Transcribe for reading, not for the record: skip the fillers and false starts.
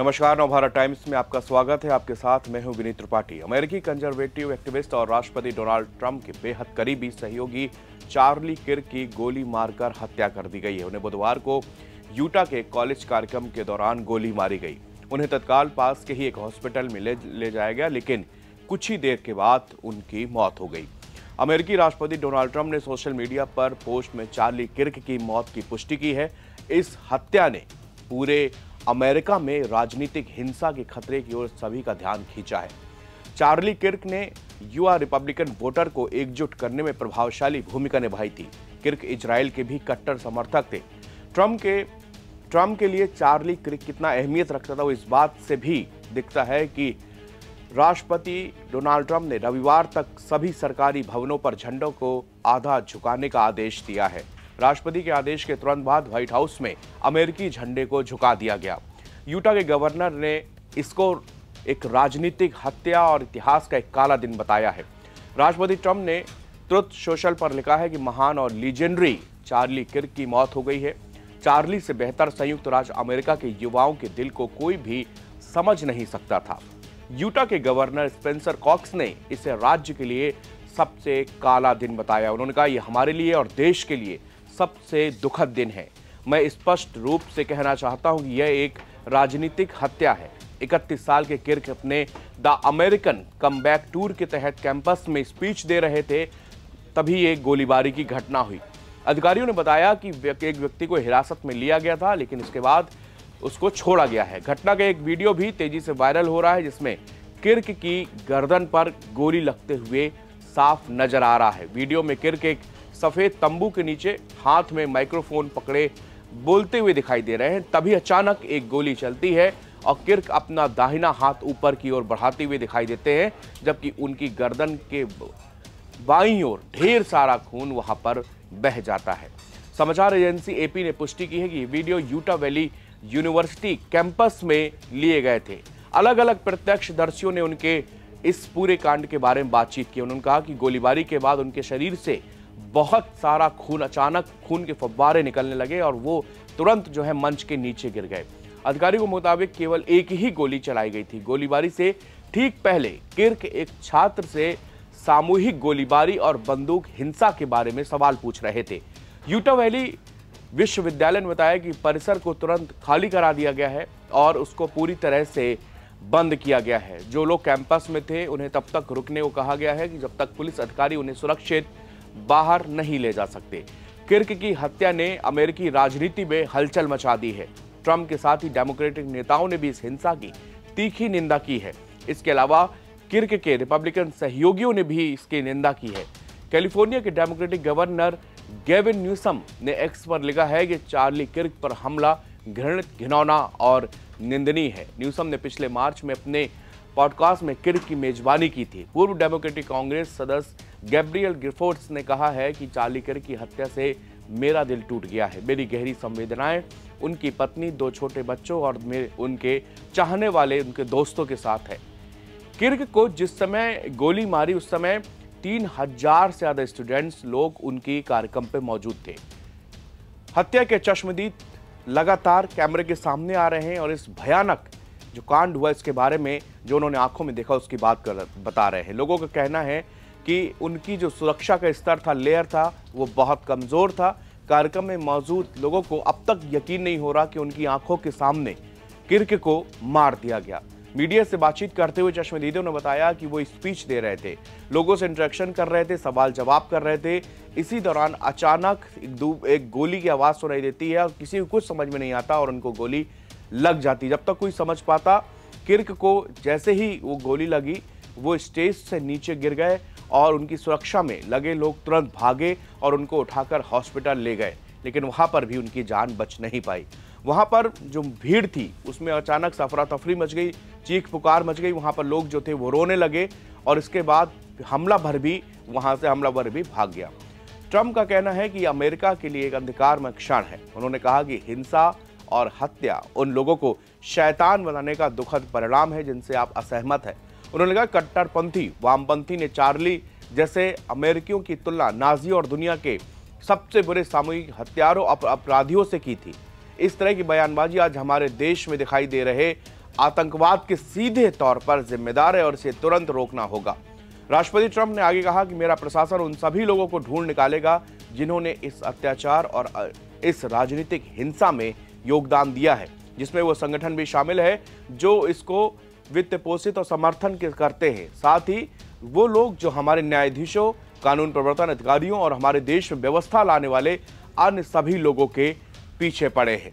नमस्कार, नवभारत टाइम्स में आपका स्वागत है। आपके साथ मैं हूं विनीत त्रिपाठी। अमेरिकी कंजर्वेटिव एक्टिविस्ट और राष्ट्रपति डोनाल्ड ट्रंप के बेहद करीबी सहयोगी चार्ली किर्क की गोली मारकर हत्या कर दी गई है। उन्हें बुधवार को यूटा के कॉलेज कार्यक्रम के दौरान गोली मारी गई। उन्हें तत्काल पास के ही एक हॉस्पिटल में ले जाया गया, लेकिन कुछ ही देर के बाद उनकी मौत हो गई। अमेरिकी राष्ट्रपति डोनाल्ड ट्रंप ने सोशल मीडिया पर पोस्ट में चार्ली किर्क की मौत की पुष्टि की है। इस हत्या ने पूरे अमेरिका में राजनीतिक हिंसा के खतरे की ओर सभी का ध्यान खींचा है। चार्ली किर्क ने युवा रिपब्लिकन वोटर को एकजुट करने में प्रभावशाली भूमिका निभाई थी। किर्क इजराइल के भी कट्टर समर्थक थे। ट्रंप के लिए चार्ली किर्क कितना अहमियत रखता था वो इस बात से भी दिखता है कि राष्ट्रपति डोनाल्ड ट्रंप ने रविवार तक सभी सरकारी भवनों पर झंडों को आधा झुकाने का आदेश दिया है। राष्ट्रपति के आदेश के तुरंत बाद व्हाइट हाउस में अमेरिकी झंडे को झुका दिया गया। यूटा के गवर्नर ने इसको एक राजनीतिक हत्या और इतिहास का एक काला दिन बताया है। राष्ट्रपति ट्रंप ने ट्रुथ सोशल पर लिखा है कि महान और लीजेंडरी चार्ली किर्क की मौत हो गई है। चार्ली से बेहतर संयुक्त राज्य अमेरिका के युवाओं के दिल को कोई भी समझ नहीं सकता था। यूटा के गवर्नर स्पेंसर कॉक्स ने इसे राज्य के लिए सबसे काला दिन बताया। उन्होंने कहा, यह हमारे लिए और देश के लिए सबसे दुखद दिन है। मैं स्पष्ट रूप से कहना चाहता हूं कि यह एक राजनीतिक हत्या है। 31 साल के किर्क अपने द अमेरिकन कमबैक टूर के तहत कैंपस में स्पीच दे रहे थे, तभी एक गोलीबारी की घटना हुई। अधिकारियों ने बताया कि एक व्यक्ति को हिरासत में लिया गया था, लेकिन इसके बाद उसको छोड़ा गया है। घटना का एक वीडियो भी तेजी से वायरल हो रहा है, जिसमें किर्क की गर्दन पर गोली लगते हुए साफ नजर आ रहा है। वीडियो में किर्क एक सफेद तंबू के नीचे हाथ में माइक्रोफोन पकड़े बोलते हुए दिखाई दे रहे हैं। तभी अचानक एक गोली चलती है और किर्क अपना दाहिना हाथ ऊपर की ओर बढ़ाते हुए दिखाई देते हैं, जबकि उनकी गर्दन के बाईं ओर ढेर सारा खून वहां पर बह जाता है। समाचार एजेंसी एपी ने पुष्टि की है कि video Utah valley university campus में लिए गए थे। अलग अलग प्रत्यक्षदर्शियों ने उनके इस पूरे कांड के बारे में बातचीत की। उन्होंने कहा कि गोलीबारी के बाद उनके शरीर से बहुत सारा खून, अचानक खून के फव्वारे निकलने लगे और वो तुरंत मंच के नीचे गिर गए। अधिकारियों के मुताबिक केवल एक ही गोली चलाई गई थी। गोलीबारी से ठीक पहले किर्क एक छात्र से सामूहिक गोलीबारी और बंदूक हिंसा के बारे में सवाल पूछ रहे थे। यूटा वैली विश्वविद्यालय ने बताया कि परिसर को तुरंत खाली करा दिया गया है और उसको पूरी तरह से बंद किया गया है। जो लोग कैंपस में थे उन्हें तब तक रुकने को कहा गया है कि जब तक पुलिस अधिकारी उन्हें सुरक्षित बाहर नहीं ले जा सकते। किर्क की हत्या ने अमेरिकी राजनीति में हलचल मचा दी है। ट्रंप के साथ ही डेमोक्रेटिक नेताओं ने भी इस हिंसा की तीखी निंदा की है। इसके अलावा किर्क के रिपब्लिकन सहयोगियों ने भी इसकी निंदा की है। कैलिफोर्निया के डेमोक्रेटिक गवर्नर गेविन न्यूसम ने एक्स पर लिखा है कि चार्ली किर्क पर हमला घृणित, घिनौना और निंदनीय है। न्यूसम ने पिछले मार्च में अपने पॉडकास्ट में किर्क की मेजबानी की थी। पूर्व डेमोक्रेटिक कांग्रेस सदस्य गैब्रियल गिफोर्ड्स ने कहा है कि चार्ली किर्क की हत्या से मेरा दिल टूट गया है। मेरी गहरी संवेदनाएं उनकी पत्नी, 2 छोटे बच्चों और उनके चाहने वाले उनके दोस्तों के साथ है। किर्क को जिस समय गोली मारी उस समय 3000 से ज्यादा स्टूडेंट्स लोग उनकी कार्यक्रम पे मौजूद थे। हत्या के चश्मदीद लगातार कैमरे के सामने आ रहे हैं और इस भयानक जो कांड हुआ इसके बारे में जो उन्होंने आंखों में देखा उसकी बात बता रहे हैं। लोगों का कहना है कि उनकी जो सुरक्षा का स्तर था, लेयर था, वो बहुत कमजोर था। कार्यक्रम में मौजूद लोगों को अब तक यकीन नहीं हो रहा कि उनकी आंखों के सामने किर्क को मार दिया गया। मीडिया से बातचीत करते हुए चश्मदीदों ने बताया कि वो स्पीच दे रहे थे, लोगों से इंटरेक्शन कर रहे थे, सवाल जवाब कर रहे थे। इसी दौरान अचानक एक गोली की आवाज सुनाई देती है और किसी को कुछ समझ में नहीं आता और उनको गोली लग जाती। जब तक कोई समझ पाता, किर्क को जैसे ही वो गोली लगी वो स्टेज से नीचे गिर गए और उनकी सुरक्षा में लगे लोग तुरंत भागे और उनको उठाकर हॉस्पिटल ले गए, लेकिन वहां पर भी उनकी जान बच नहीं पाई। वहां पर जो भीड़ थी उसमें अचानक अफरा तफरी मच गई, चीख पुकार मच गई। वहां पर लोग जो थे वो रोने लगे और इसके बाद हमलावर भी भाग गया। ट्रंप का कहना है कि अमेरिका के लिए एक अंधकारमय क्षण है। उन्होंने कहा कि हिंसा और हत्या उन लोगों को शैतान बनाने का दुखद परिणाम है जिनसे आप असहमत हैं। उन्होंने कहा, कट्टरपंथी वामपंथी ने चार्ली जैसे अमेरिकियों की तुलना नाजी और दुनिया के सबसे बुरे सामूहिक हत्यारों अपराधियों से की थी। इस तरह की बयानबाजी आज हमारे देश में दिखाई दे रहे आतंकवाद के सीधे तौर पर जिम्मेदार है और इसे तुरंत रोकना होगा। राष्ट्रपति ट्रंप ने आगे कहा कि मेरा प्रशासन उन सभी लोगों को ढूंढ निकालेगा जिन्होंने इस अत्याचार और इस राजनीतिक हिंसा में योगदान दिया है, जिसमें वो संगठन भी शामिल है जो इसको वित्त पोषित और समर्थन करते हैं। साथ ही वो लोग जो हमारे न्यायाधीशों, कानून प्रवर्तन अधिकारियों और हमारे देश में व्यवस्था लाने वाले अन्य सभी लोगों के पीछे पड़े हैं।